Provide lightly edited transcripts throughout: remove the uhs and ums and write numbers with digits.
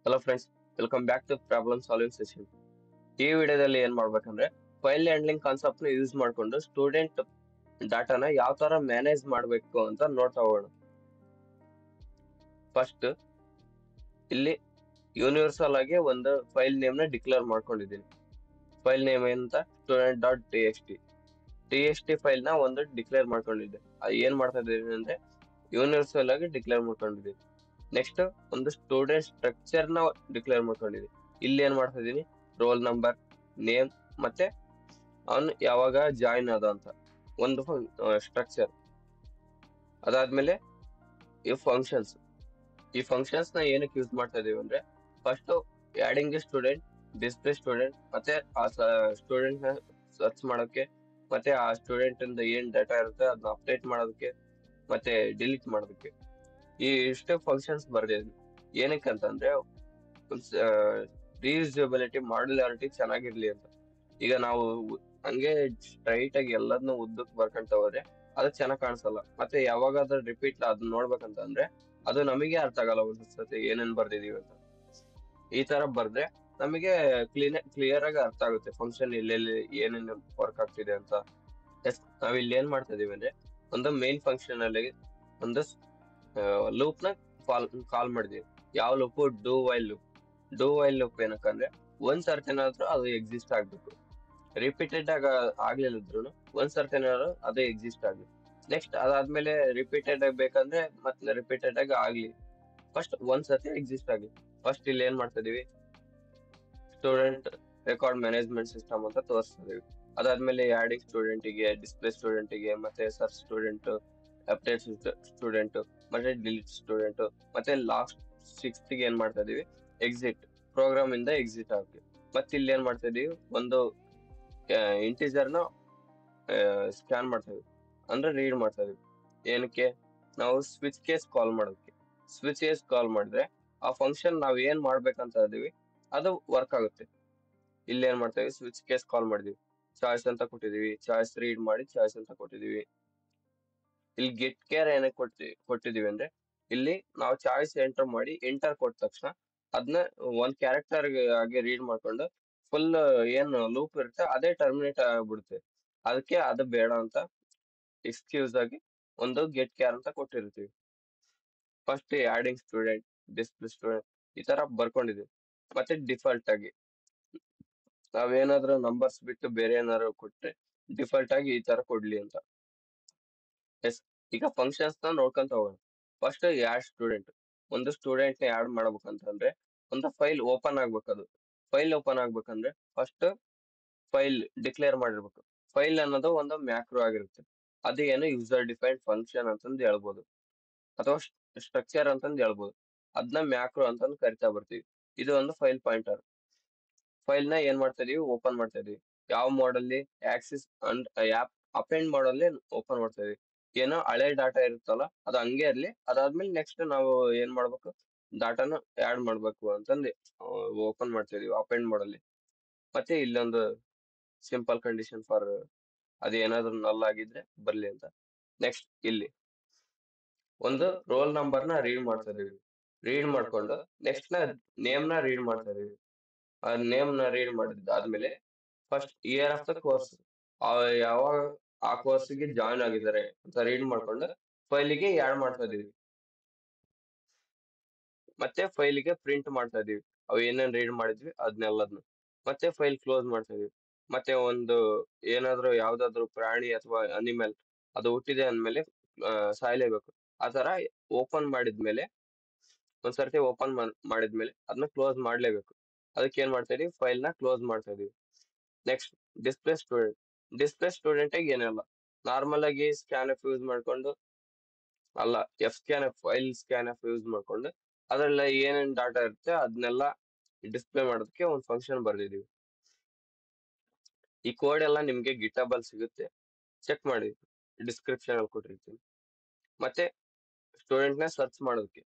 Hello friends, welcome back to problem solving session. ಈ ವಿಡಿಯೋದಲ್ಲಿ ಏನ್ ಮಾಡ್ಬೇಕಂದ್ರೆ ಫೈಲ್ ಹ್ಯಾಂಡ್ಲಿಂಗ್ ಕಾನ್ಸೆಪ್ಟ್ ನ ಯೂಸ್ ಮಾಡ್ಕೊಂಡು ಸ್ಟೂಡೆಂಟ್ ಡಾಟಾನ ಯಾವ ತರ ಮ್ಯಾನೇಜ್ ಮಾಡ್ಬೇಕು ಅಂತ ನೋಡ್ತಾ ಹೋಗೋಣ. ಫಸ್ಟ್ ಇಲ್ಲಿ ಯೂನಿವರ್ಸಲ್ ಆಗಿ ಒಂದು ಫೈಲ್ ನೇಮ್ ನ ಡಿಕ್ಲೇರ್ ಮಾಡ್ಕೊಂಡಿದ್ದೀನಿ. ಫೈಲ್ ನೇಮ್ ಏನಂತ student dot T X T file ನ ಒಂದು ಡಿಕ್ಲೇರ್ ಮಾಡ್ಕೊಂಡಿದ್ದೆ. ಅದು ಏನ್ ಮಾಡ್ತಾ ಇದ್ದೀನಿ ಅಂದ್ರೆ ಯೂನಿವರ್ಸಲ್ ಆಗಿ ಡಿಕ್ಲೇರ್ ಮಾಡ್ಕೊಂಡಿದ್ದೀನಿ. ನೆಕ್ಸ್ಟ್ ಒಂದು ಸ್ಟೂಡೆಂಟ್ ಸ್ಟ್ರಕ್ಚರ್ ನ ಡಿಕ್ಲೇರ್ ಮಾಡ್ಕೊಂಡಿದ್ದೀನಿ. ಇಲ್ಲಿ ಏನ್ ಮಾಡ್ತಾ ಇದೀನಿ, ರೋಲ್ ನಂಬರ್, ನೇಮ್ ಮತ್ತೆ ಅವನು ಯಾವಾಗ ಜಾಯಿನ್ ಆದ ಅಂತ ಒಂದು ಸ್ಟ್ರಕ್ಚರ್. ಅದಾದ್ಮೇಲೆ ಈ ಫಂಕ್ಷನ್ಸ್ ನ ಏನಕ್ಕೆ ಯೂಸ್ ಮಾಡ್ತಾ ಇದೀವಿ ಅಂದ್ರೆ first adding A student, display student, ಮತ್ತೆ ಆ ಸ್ಟೂಡೆಂಟ್ ನ ಸರ್ಚ್ ಮಾಡೋಕೆ, ಮತ್ತೆ ಆ ಸ್ಟೂಡೆಂಟ್ ಇಂದ ಏನ್ ಡಾಟಾ ಇರುತ್ತೆ ಅದನ್ನ ಅಪ್ಡೇಟ್ ಮಾಡೋದಕ್ಕೆ ಮತ್ತೆ ಡಿಲೀಟ್ ಮಾಡೋದಕ್ಕೆ ಈ ಇಷ್ಟೇ ಫಂಕ್ಷನ್ಸ್ ಬರ್ದಿದ್ವಿ. ಏನಕ್ಕೆ ಅಂತಂದ್ರೆ ರೀಯೂಸಬಿಲಿಟಿ, ಮಾಡ್ಯುಲಾರಿಟಿ ಚೆನ್ನಾಗಿರ್ಲಿ ಅಂತ. ಈಗ ನಾವು ಹಂಗೆ ಸ್ಟ್ರೈಟ್ ಆಗಿ ಎಲ್ಲದನ್ನೂ ಉದ್ದಕ್ಕೆ ಬರ್ಕೊಂತ ಹೋದ್ರೆ ಅದು ಚೆನ್ನಾಗ್ ಕಾಣಿಸಲ್ಲ. ಮತ್ತೆ ಯಾವಾಗಾದ್ರೂ ರಿಪೀಟ್ ಅದನ್ನ ನೋಡ್ಬೇಕಂತ ಅಂದ್ರೆ ಅದು ನಮಗೆ ಅರ್ಥ ಆಗಲ್ಲ ಒಂದ್ಸತಿ ಏನೇನ್ ಬರ್ದಿದೀವಿ ಅಂತ. ಈ ತರ ಬರ್ದ್ರೆ ನಮಗೆ ಕ್ಲಿಯರ್ ಆಗಿ ಅರ್ಥ ಆಗುತ್ತೆ ಫಂಕ್ಷನ್ ಎಲ್ಲೆಲ್ಲಿ ಏನೇನು ವರ್ಕ್ ಆಗ್ತಿದೆ ಅಂತ. ನಾವ್ ಇಲ್ಲಿ ಏನ್ ಮಾಡ್ತಾ ಇದೀವಿ ಅಂದ್ರೆ ಒಂದು ಮೇನ್ ಫಂಕ್ಷನ್ ಅಲ್ಲಿ ಒಂದು ಲೂಪ್ ನ ಕಾಲ್ ಮಾಡಿದೀವಿ. ಯಾವ ಲೂಪ್? ಡೂ ವೈಲ್ ಲೂಪ್ ಏನಕ್ಕಂದ್ರೆ ಒಂದ್ ಸರ್ತಿ ಏನಾದ್ರು ಅದು ಎಕ್ಸಿಸ್ಟ್ ಆಗ್ಬೇಕು. ರಿಪೀಟೆಡ್ ಆಗ ಆಗ್ಲಿಲ್ಲದ್ರು ಒಂದ್ ಸರ್ತಿ ಏನಾದ್ರು ಅದು ಎಕ್ಸಿಸ್ಟ್ ಆಗ್ಲಿ. ನೆಕ್ಸ್ಟ್ ಅದಾದ್ಮೇಲೆ ರಿಪೀಟೆಡ್ ಆಗಿ ಬೇಕಂದ್ರೆ ಮತ್ತೆ ರಿಪೀಟೆಡ್ ಆಗಿ ಆಗ್ಲಿ. ಫಸ್ಟ್ ಒಂದ್ ಸರ್ತಿ ಎಕ್ಸಿಸ್ಟ್ ಆಗ್ಲಿ. ಫಸ್ಟ್ ಇಲ್ಲಿ ಏನ್ ಮಾಡ್ತಾ ಇದೀವಿ, ಸ್ಟೂಡೆಂಟ್ ರೆಕಾರ್ಡ್ ಮ್ಯಾನೇಜ್ಮೆಂಟ್ ಸಿಸ್ಟಮ್ ಅಂತ ತೋರಿಸ್ತಾ ಇದೀವಿ. ಅದಾದ್ಮೇಲೆ ಆಡಿಂಗ್ ಸ್ಟೂಡೆಂಟಿಗೆ, ಡಿಸ್ಪ್ಲೇ ಸ್ಟೂಡೆಂಟಿಗೆ, ಮತ್ತೆ ಸರ್ಚ್ ಸ್ಟೂಡೆಂಟ್, ಅಪ್ಡೇಟ್ ಸ್ಟೂಡೆಂಟ್, ಮತ್ತೆ ಡಿಲೀಟ್ ಸ್ಟೂಡೆಂಟ್, ಮತ್ತೆ ಲಾಸ್ಟ್ ಸಿಕ್ಸ್ತ್ ಗೆ ಏನ್ ಮಾಡ್ತಾ ಇದೀವಿ, ಎಕ್ಸಿಟ್, ಪ್ರೋಗ್ರಾಮ್ ಇಂದ ಎಕ್ಸಿಟ್ ಆಗಿ. ಮತ್ತೆ ಇಲ್ಲಿ ಏನ್ ಮಾಡ್ತಾ ಇದೀವಿ, ಒಂದು ಇಂಟಿಜರ್ ನ ಸ್ಕ್ಯಾನ್ ಮಾಡ್ತಾ ಇದೀವಿ, ಅಂದ್ರೆ ರೀಡ್ ಮಾಡ್ತಾ ಇದೀವಿ. ಏನಕ್ಕೆ? ನಾವು ಸ್ವಿಚ್ ಕೇಸ್ ಕಾಲ್ ಮಾಡೋದಕ್ಕೆ. ಸ್ವಿಚ್ ಕೇಸ್ ಕಾಲ್ ಮಾಡಿದ್ರೆ ಆ ಫಂಕ್ಷನ್ ನಾವ್ ಏನ್ ಮಾಡ್ಬೇಕಂತ ಇದೀವಿ ಅದು ವರ್ಕ್ ಆಗುತ್ತೆ. ಇಲ್ಲಿ ಏನ್ ಮಾಡ್ತಾ ಇದೀವಿ, ಸ್ವಿಚ್ ಕೇಸ್ ಕಾಲ್ ಮಾಡಿದೀವಿ, ಚಾಯ್ಸ್ ಅಂತ ಕೊಟ್ಟಿದೀವಿ, ಚಾಯ್ಸ್ ರೀಡ್ ಮಾಡಿ ಚಾಯ್ಸ್ ಅಂತ ಕೊಟ್ಟಿದೀವಿ. ಇಲ್ಲಿ ಗೆಟ್ ಕೇರ್ ಏನಕ್ಕೆ ಕೊಟ್ಟಿದೀವಿ ಅಂದ್ರೆ ಇಲ್ಲಿ ನಾವು ಚಾಯ್ಸ್ ಎಂಟರ್ ಮಾಡಿ ಎಂಟರ್ ಕೊಟ್ಟ ತಕ್ಷಣ ಅದನ್ನ ಒಂದ್ ಕ್ಯಾರೆಕ್ಟರ್ ಆಗಿ ರೀಡ್ ಮಾಡ್ಕೊಂಡು ಫುಲ್ ಏನ್ ಲೂಪ್ ಇರುತ್ತೆ ಅದೇ ಟರ್ಮಿನೇಟ್ ಆಗ್ಬಿಡುತ್ತೆ. ಅದಕ್ಕೆ ಅದು ಬೇಡ ಅಂತ ಎಕ್ಸ್ಕ್ಯೂಸ್ ಆಗಿ ಒಂದು ಗೆಟ್ ಕೇರ್ ಅಂತ ಕೊಟ್ಟಿರ್ತೀವಿ. First adding student, display student ಈ ತರ ಬರ್ಕೊಂಡಿದೀವಿ. ಮತ್ತೆ ಡಿಫಾಲ್ಟ್ ಆಗಿ ನಾವೇನಾದ್ರೂ ನಂಬರ್ಸ್ ಬಿಟ್ಟು ಬೇರೆ ಏನಾದ್ರು ಕೊಟ್ರೆ ಡಿಫಾಲ್ಟ್ ಆಗಿ ಈ ತರ ಕೊಡ್ಲಿ ಅಂತ. ಎಸ್, ಈಗ ಫಂಕ್ಷನ್ಸ್ ನ ನೋಡ್ಕೊಂತ ಹೋಗೋಣ. First add student. ಒಂದು ಸ್ಟೂಡೆಂಟ್ ನ ಆಡ್ ಮಾಡ್ಬೇಕಂತಂದ್ರೆ ಒಂದು ಫೈಲ್ ಓಪನ್ ಆಗ್ಬೇಕು. ಅದು ಫೈಲ್ ಓಪನ್ ಆಗ್ಬೇಕಂದ್ರೆ ಫಸ್ಟ್ ಫೈಲ್ ಡಿಕ್ಲೇರ್ ಮಾಡಿರ್ಬೇಕು. ಫೈಲ್ ಅನ್ನೋದು ಒಂದು ಮ್ಯಾಕ್ರೋ ಆಗಿರುತ್ತೆ. ಅದು ಏನು ಯೂಸರ್ ಡಿಫೈನ್ಡ್ ಫಂಕ್ಷನ್ ಅಂತಂದು ಹೇಳ್ಬೋದು, ಅಥವಾ ಸ್ಟ್ರಕ್ಚರ್ ಅಂತಂದು ಹೇಳ್ಬೋದು. ಅದನ್ನ ಮ್ಯಾಕ್ರೋ ಅಂತಂದು ಕರಿತಾ ಬರ್ತೀವಿ. ಇದು ಒಂದು ಫೈಲ್ ಪಾಯಿಂಟರ್. ಫೈಲ್ ನ ಏನ್ ಮಾಡ್ತಾ ಇದೀವಿ, ಓಪನ್ ಮಾಡ್ತಾ ಇದೀವಿ. ಯಾವ ಮೋಡಲ್ಲಿ? ಆಕ್ಸಿಸ್ ಅಂಡ್ ಆಪ್ ಅಪೆಂಡ್ ಮಾಡಲ್ಲಿ ಓಪನ್ ಮಾಡ್ತಾ ಇದೀವಿ. ಏನೋ ಹಳೆ ಡಾಟಾ ಇರುತ್ತಲ್ಲ ಅದು ಹಂಗೆ ಇರ್ಲಿ. ಅದಾದ್ಮೇಲೆ ನೆಕ್ಸ್ಟ್ ನಾವು ಏನ್ ಮಾಡ್ಬೇಕು, ಡಾಟಾನ ಆಡ್ ಮಾಡ್ಬೇಕು ಅಂತಂದು ಓಪನ್ ಮಾಡ್ತಾ ಇದೀವಿ ಅಪೆಂಡ್ ಮಾಡಲ್ಲಿ. ಮತ್ತೆ ಇಲ್ಲೊಂದು ಸಿಂಪಲ್ ಕಂಡೀಷನ್ ಫಾರ್ ಅದೇನಾದ್ರೂ ನಲ್ ಆಗಿದ್ರೆ ಬರ್ಲಿ ಅಂತ. ನೆಕ್ಸ್ಟ್ ಇಲ್ಲಿ ಒಂದು ರೋಲ್ ನಂಬರ್ ನ ರೀಡ್ ಮಾಡ್ತಾ ಇದೀವಿ. ರೀಡ್ ಮಾಡ್ಕೊಂಡು ನೆಕ್ಸ್ಟ್ ನೇಮ್ ನ ರೀಡ್ ಮಾಡ್ತಾ ಇದೀವಿ. ಆ ನೇಮ್ ನ ರೀಡ್ ಮಾಡಿದ್ದಾದ್ಮೇಲೆ first year of the course, ಯಾವಾಗ ಆ ಕೋರ್ಸ್ಗೆ ಜಾಯ್ನ್ ಆಗಿದ್ದಾರೆ ಅಂತ ರೀಡ್ ಮಾಡ್ಕೊಂಡು ಫೈಲಿಗೆ ಆಡ್ ಮಾಡ್ತಾ ಇದೀವಿ. ಮತ್ತೆ ಫೈಲಿಗೆ ಪ್ರಿಂಟ್ ಮಾಡ್ತಾ ಇದೀವಿ ಅವು ಏನೇನ್ ರೀಡ್ ಮಾಡಿದ್ವಿ ಅದನ್ನೆಲ್ಲದ್ನು. ಮತ್ತೆ ಫೈಲ್ ಕ್ಲೋಸ್ ಮಾಡ್ತಾ ಇದೀವಿ. ಮತ್ತೆ ಒಂದು ಏನಾದ್ರೂ ಯಾವ್ದಾದ್ರು ಪ್ರಾಣಿ ಅಥವಾ ಅನಿಮಲ್ ಅದು ಹುಟ್ಟಿದೆ ಅಂದ್ಮೇಲೆ ಸಾಯ್ಲೇಬೇಕು. ಆ ತರ ಓಪನ್ ಮಾಡಿದ್ಮೇಲೆ ಒಂದ್ಸರ್ತಿ ಓಪನ್ ಮಾಡಿದ್ಮೇಲೆ ಅದನ್ನ ಕ್ಲೋಸ್ ಮಾಡ್ಲೇಬೇಕು. ಅದಕ್ಕೆ ಏನ್ ಮಾಡ್ತಾ ಇದೀವಿ, ಫೈಲ್ ನ ಕ್ಲೋಸ್ ಮಾಡ್ತಾ ಇದೀವಿ. Next display student. Display student ಏನಿಲ್ಲ, ನಾರ್ಮಲ್ ಆಗಿ ಸ್ಕ್ಯಾನ್ ಎಫ್ ಯೂಸ್ ಮಾಡ್ಕೊಂಡು, ಅಲ್ಲ ಫೈಲ್ ಸ್ಕ್ಯಾನ್ ಎಫ್ ಯೂಸ್ ಮಾಡ್ಕೊಂಡು ಅದ್ರೆಲ್ಲ ಏನೇನ್ ಡಾಟಾ ಇರುತ್ತೆ ಅದನ್ನೆಲ್ಲ ಡಿಸ್ಪ್ಲೇ ಮಾಡೋದಕ್ಕೆ ಒಂದು ಫಂಕ್ಷನ್ ಬರ್ದಿದೀವಿ. ಈ ಕೋಡ್ ಎಲ್ಲ ನಿಮ್ಗೆ ಗಿಟಬ್ ಅಲ್ಲಿ ಸಿಗುತ್ತೆ, ಚೆಕ್ ಮಾಡಿ, ಡಿಸ್ಕ್ರಿಪ್ಷನ್ ಅಲ್ಲಿ ಕೊಟ್ಟಿರ್ತೀನಿ. ಮತ್ತೆ ಸ್ಟೂಡೆಂಟ್ ನ ಸರ್ಚ್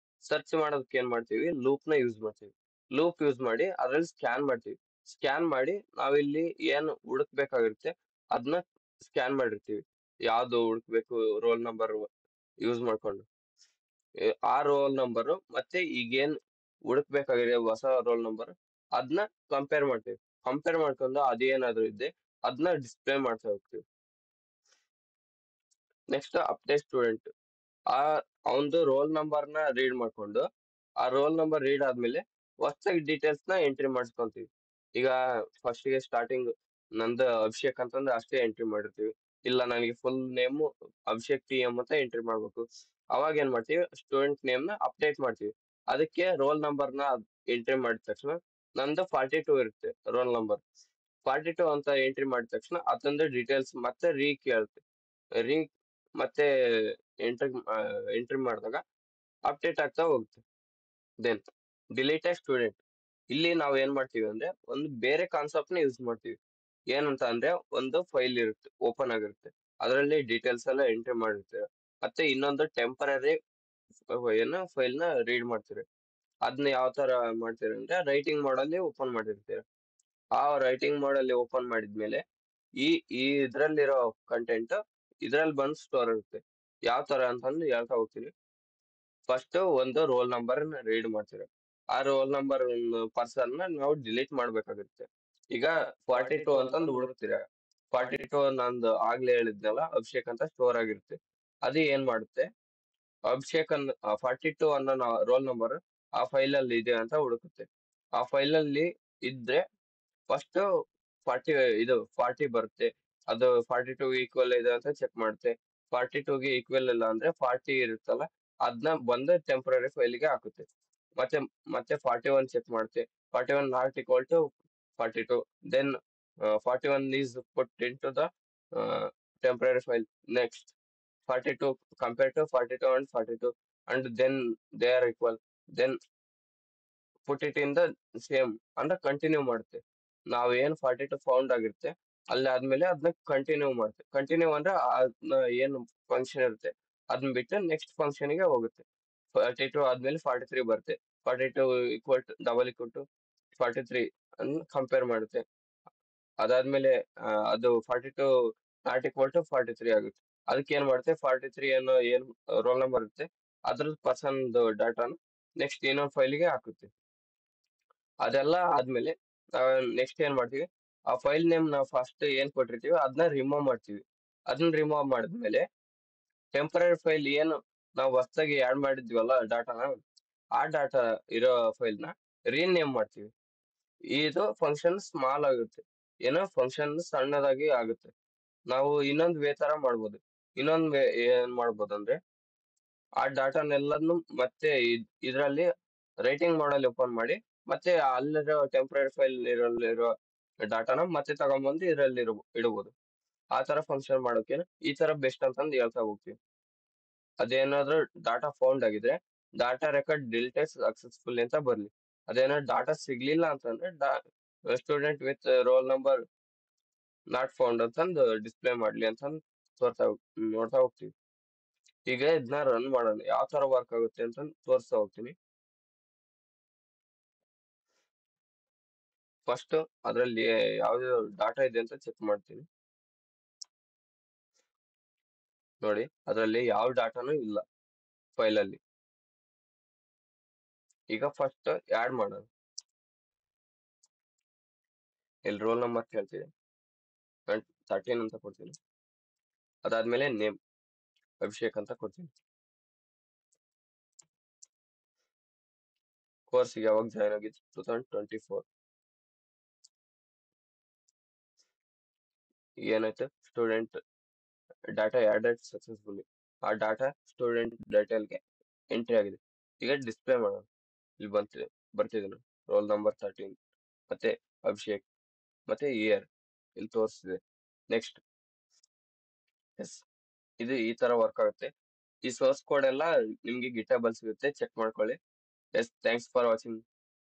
ಮಾಡೋದಕ್ಕೆ ಏನ್ ಮಾಡ್ತೀವಿ, ಲೂಪ್ ನ ಯೂಸ್ ಮಾಡ್ತೀವಿ. ಲೂಪ್ ಯೂಸ್ ಮಾಡಿ ಅದ್ರಲ್ಲಿ ಸ್ಕ್ಯಾನ್ ಮಾಡ್ತೀವಿ. ಸ್ಕ್ಯಾನ್ ಮಾಡಿ ನಾವಿಲ್ಲಿ ಏನು ಹುಡುಕ್ಬೇಕಾಗಿರುತ್ತೆ ಅದನ್ನ ಸ್ಕ್ಯಾನ್ ಮಾಡಿರ್ತೀವಿ. ಯಾವ್ದು ಹುಡುಕ್ಬೇಕು, ರೋಲ್ ನಂಬರ್ ಯೂಸ್ ಮಾಡ್ಕೊಂಡು ಆ ರೋಲ್ ನಂಬರ್ ಮತ್ತೆ ಈಗೇನ್ ಹುಡುಕ್ಬೇಕಾಗಿದೆ ಹೊಸ ರೋಲ್ ನಂಬರ್, ಅದನ್ನ ಕಂಪೇರ್ ಮಾಡ್ತೀವಿ. ಕಂಪೇರ್ ಮಾಡ್ಕೊಂಡು ಅದೇನಾದ್ರೂ ಇದ್ದೆ ಅದನ್ನ ಡಿಸ್ಪ್ಲೇ ಮಾಡ್ತಾ ಹೋಗ್ತೀವಿ. ನೆಕ್ಸ್ಟ್ ಅಪ್ಡೇಟ್ ಸ್ಟೂಡೆಂಟ್, ಆ ಅವನದು ರೋಲ್ ನಂಬರ್ ನ ರೀಡ್ ಮಾಡ್ಕೊಂಡು, ಆ ರೋಲ್ ನಂಬರ್ ರೀಡ್ ಆದ್ಮೇಲೆ ಹೊಸದಾಗಿ ಡೀಟೇಲ್ಸ್ ನ ಎಂಟ್ರಿ ಮಾಡಿಸ್ಕೊಂತೀವಿ. ಈಗ ಫಸ್ಟ್ ಗೆ ಸ್ಟಾರ್ಟಿಂಗ್ ನಂದು ಅಭಿಷೇಕ್ ಅಂತಂದ್ರೆ ಅಷ್ಟೇ ಎಂಟ್ರಿ ಮಾಡಿರ್ತೀವಿ. ಇಲ್ಲ ನನಗೆ full name Abhishek T M ಅಂತ ಎಂಟ್ರಿ ಮಾಡ್ಬೇಕು. ಅವಾಗ ಏನ್ ಮಾಡ್ತೀವಿ, ಸ್ಟೂಡೆಂಟ್ ನೇಮ್ ನ ಅಪ್ಡೇಟ್ ಮಾಡ್ತೀವಿ. ಅದಕ್ಕೆ ರೋಲ್ ನಂಬರ್ ನ ಎಂಟ್ರಿ ಮಾಡಿದ ತಕ್ಷಣ ನಂದು 42 ಇರುತ್ತೆ ರೋಲ್ ನಂಬರ್. 42 ಅಂತ ಎಂಟ್ರಿ ಮಾಡಿದ ತಕ್ಷಣ ಅದೊಂದು ಡೀಟೇಲ್ಸ್ ಮತ್ತೆ ಕೇಳುತ್ತೆ. ರೀ ಮತ್ತೆ ಎಂಟ್ರಿ ಎಂಟ್ರಿ ಮಾಡಿದಾಗ ಅಪ್ಡೇಟ್ ಆಗ್ತಾ ಹೋಗುತ್ತೆ. ದೆನ್ ಡಿಲೀಟೆಡ್ ಸ್ಟೂಡೆಂಟ್, ಇಲ್ಲಿ ನಾವು ಏನ್ ಮಾಡ್ತೀವಿ ಅಂದ್ರೆ ಒಂದು ಬೇರೆ ಕಾನ್ಸೆಪ್ಟ್ ನ ಯೂಸ್ ಮಾಡ್ತೀವಿ. ಏನಂತ ಅಂದ್ರೆ ಒಂದು ಫೈಲ್ ಇರುತ್ತೆ, ಓಪನ್ ಆಗಿರುತ್ತೆ, ಅದರಲ್ಲಿ ಡೀಟೇಲ್ಸ್ ಎಲ್ಲ ಎಂಟ್ರಿ ಮಾಡಿರ್ತೀವಿ. ಮತ್ತೆ ಇನ್ನೊಂದು ಟೆಂಪರರಿ ಏನು ಫೈಲ್ ನ ರೀಡ್ ಮಾಡ್ತೀರಿ. ಅದನ್ನ ಯಾವ ತರ ಮಾಡ್ತೀರಿ ಅಂದ್ರೆ ರೈಟಿಂಗ್ ಮಾಡಲ್ಲಿ ಓಪನ್ ಮಾಡಿರ್ತೀರಿ. ಆ ರೈಟಿಂಗ್ ಮಾಡಲ್ಲಿ ಓಪನ್ ಮಾಡಿದ್ಮೇಲೆ ಈ ಈ ಇದ್ರಲ್ಲಿರೋ ಕಂಟೆಂಟ್ ಇದ್ರಲ್ಲಿ ಬಂದು ಸ್ಟೋರ್ ಇರುತ್ತೆ. ಯಾವ ತರ ಅಂತಂದು ಹೇಳ್ತಾ ಹೋಗ್ತೀನಿ. ಫಸ್ಟ್ ಒಂದು ರೋಲ್ ನಂಬರ್ ರೀಡ್ ಮಾಡ್ತೀರಾ. ಆ ರೋಲ್ ನಂಬರ್ ಪರ್ಸನ್ ನ ನಾವು ಡಿಲೀಟ್ ಮಾಡ್ಬೇಕಾಗುತ್ತೆ. ಈಗ 42 ಅಂತಂದು ಹುಡುಕ್ತೀರಾ. 42 ನಂದು ಆಗ್ಲೇ ಹೇಳಿದ್ನಲ್ಲ ಅಭಿಷೇಕ್ ಅಂತ ಸ್ಟೋರ್ ಆಗಿರುತ್ತೆ. ಅದು ಏನ್ ಮಾಡುತ್ತೆ, ಅಭಿಷೇಕ್ 42 ಅನ್ನೋ ರೋಲ್ ನಂಬರ್ ಆ ಫೈಲ್ ಅಲ್ಲಿ ಇದೆ ಅಂತ ಹುಡುಕುತ್ತೆ. ಆ ಫೈಲ್ ಅಲ್ಲಿ ಇದ್ರೆ ಫಸ್ಟ್ 40 ಇದು 40 ಬರುತ್ತೆ. ಅದು 42 ಈಕ್ವಲ್ ಇದೆ ಅಂತ ಚೆಕ್ ಮಾಡುತ್ತೆ. 42 ಗೆ ಈಕ್ವಲ್ ಇಲ್ಲ ಅಂದ್ರೆ 40 ಇರುತ್ತಲ್ಲ, ಅದನ್ನ ಬಂದು ಟೆಂಪರರಿ ಫೈಲ್ಗೆ ಹಾಕುತ್ತೆ. ಮತ್ತೆ ಮತ್ತೆ 41 ಚೆಕ್ ಮಾಡುತ್ತೆ. 41 not equal to 42. Then 41 is put into the temporary file. Next 42 compare to 42 and 42 and then they are equal. Then put it in the same ಅಂದ್ರೆ ಕಂಟಿನ್ಯೂ ಮಾಡುತ್ತೆ. ನಾವ್ ಏನ್ 42 ಫೌಂಡ್ ಆಗಿರುತ್ತೆ ಅಲ್ಲಿ ಆದ್ಮೇಲೆ ಅದನ್ನ ಕಂಟಿನ್ಯೂ ಮಾಡುತ್ತೆ. ಕಂಟಿನ್ಯೂ ಅಂದ್ರೆ ಅದ್ನ ಏನು ಫಂಕ್ಷನ್ ಇರುತ್ತೆ ಅದನ್ನ ಬಿಟ್ಟು ನೆಕ್ಸ್ಟ್ ಫಂಕ್ಷನ್ ಗೆ ಹೋಗುತ್ತೆ. 42 ಆದ್ಮೇಲೆ 43 ಬರುತ್ತೆ. 42 equal to double equal to 43 ಅನ್ನು ಕಂಪೇರ್ ಮಾಡುತ್ತೆ. ಅದಾದ್ಮೇಲೆ ಅದು 42 ನಾಟ್ ಈಕ್ವಲ್ ಟು 43 ಆಗುತ್ತೆ. ಅದಕ್ಕೆ ಏನ್ ಮಾಡುತ್ತೆ, 43 ಅನ್ನೋ ಏನ್ ರೋಲ್ ನಂಬರ್ ಇರುತ್ತೆ ಅದ್ರದ್ದು ಪರ್ಸನ್ ಡಾಟಾನ ನೆಕ್ಸ್ಟ್ ಇನ್ನೊಂದು ಫೈಲಿಗೆ ಹಾಕುತ್ತೆ. ಅದೆಲ್ಲ ಆದ್ಮೇಲೆ ನೆಕ್ಸ್ಟ್ ಏನ್ ಮಾಡ್ತೀವಿ, ಆ ಫೈಲ್ ನೇಮ್ ನಾವು ಫಸ್ಟ್ ಏನ್ ಕೊಟ್ಟಿರ್ತೀವಿ ಅದನ್ನ ರಿಮೂವ್ ಮಾಡ್ತೀವಿ. ಅದನ್ನ ರಿಮೂವ್ ಮಾಡಿದ್ಮೇಲೆ ಟೆಂಪರರಿ ಫೈಲ್ ಏನು ನಾವು ಹೊಸದಾಗಿ ಆಡ್ ಮಾಡಿದ್ವಲ್ಲ ಡಾಟಾನ, ಆ ಡಾಟಾ ಇರೋ ಫೈಲ್ ನ ರೀನೇಮ್ ಮಾಡ್ತೀವಿ. ಇದು ಫಂಕ್ಷನ್ ಸ್ಮಾಲ್ ಆಗುತ್ತೆ, ಏನೋ ಫಂಕ್ಷನ್ ಸಣ್ಣದಾಗಿ ಆಗುತ್ತೆ. ನಾವು ಇನ್ನೊಂದು ವೇ ತರ ಮಾಡ್ಬೋದು. ಇನ್ನೊಂದು ವೇ ಏನ್ ಮಾಡ್ಬೋದು ಅಂದ್ರೆ, ಆ ಡಾಟಾನೆಲ್ಲದನ್ನು ಮತ್ತೆ ಇದರಲ್ಲಿ ರೈಟಿಂಗ್ ಮಾಡಲ್ ಓಪನ್ ಮಾಡಿ ಮತ್ತೆ ಅಲ್ಲಿರೋ ಟೆಂಪರರಿ ಫೈಲ್ ಇರೋ ಡಾಟಾನ ಮತ್ತೆ ತಗೊಂಡ್ಬಂದು ಇದರಲ್ಲಿ ಇಡಬಹುದು. ಆ ತರ ಫಂಕ್ಷನ್ ಮಾಡೋಕೆ ಈ ತರ ಬೆಸ್ಟ್ ಅಂತಂದು ಹೇಳ್ತಾ ಹೋಗ್ತೀವಿ. ಅದೇನಾದ್ರೂ ಡಾಟಾ ಫೌಂಡ್ ಆಗಿದ್ರೆ ಡಾಟಾ ರೆಕಾರ್ಡ್ ಡಿಲೀಟೆಡ್ ಸಕ್ಸಸ್ಫುಲ್ ಅಂತ ಬರ್ಲಿ. ಅದೇನಾದ್ರು ಡಾಟಾ ಸಿಗ್ಲಿಲ್ಲ ಅಂತಂದ್ರೆ student with roll number not found ಅಂತಂದು ಡಿಸ್ಪ್ಲೇ ಮಾಡ್ಲಿ ಅಂತಂದು ನೋಡ್ತಾ ಹೋಗ್ತೀವಿ. ಈಗ ಇದನ್ನ ರನ್ ಮಾಡೋಣ, ಯಾವ ತರ ವರ್ಕ್ ಆಗುತ್ತೆ ಅಂತ ತೋರಿಸ್ತಾ ಹೋಗ್ತೀನಿ. ಫಸ್ಟ್ ಅದರಲ್ಲಿ ಯಾವ್ದು ಡಾಟಾ ಇದೆ ಅಂತ ಚೆಕ್ ಮಾಡ್ತೀನಿ. ನೋಡಿ ಅದರಲ್ಲಿ ಯಾವ ಡಾಟಾನು ಇಲ್ಲ ಫೈಲ್ ಅಲ್ಲಿ. ಈಗ ಫಸ್ಟ್ ಆಡ್ ಮಾಡೋಣ. ಇಲ್ಲಿ ರೋಲ್ ನಂಬರ್ ಕೇಳ್ತೀನಿ, 13 ಅಂತ ಕೊಡ್ತೀನಿ. ಅದಾದ್ಮೇಲೆ ನೇಮ್ ಅಭಿಷೇಕ್ ಅಂತ ಕೊಡ್ತೀನಿ. ಕೋರ್ಸ್ಗೆ ಯಾವಾಗ ಜಾಯ್ನ್ ಆಗಿದ್ದು 2024. ಏನಾಯ್ತು, ಸ್ಟೂಡೆಂಟ್ ಡಾಟಾ ಆಡೆಡ್ ಸಕ್ಸಸ್ಫುಲಿ. ಆ ಡಾಟಾ ಸ್ಟೂಡೆಂಟ್ ಡೇಟಲ್ಗೆ ಎಂಟ್ರಿ ಆಗಿದೆ. ಈಗ ಡಿಸ್ಪ್ಲೇ ಮಾಡೋಣ. ಇಲ್ಲಿ ಬರ್ತಿದೆ ನೋಡಿ, ರೋಲ್ ನಂಬರ್ 13 ಮತ್ತೆ ಅಭಿಷೇಕ್ ಮತ್ತೆ ಇಯರ್ ಇಲ್ಲಿ ತೋರಿಸ್ತಿದೆ. ನೆಕ್ಸ್ಟ್ ಎಸ್, ಇದು ಈ ತರ ವರ್ಕ್ ಆಗುತ್ತೆ. ಈ ಸೋರ್ಸ್ ಕೋಡ್ ಎಲ್ಲ ನಿಮ್ಗೆ ಗಿಟಬಲ್ ಸಿಗುತ್ತೆ, ಚೆಕ್ ಮಾಡ್ಕೊಳ್ಳಿ. Yes, thanks for watching.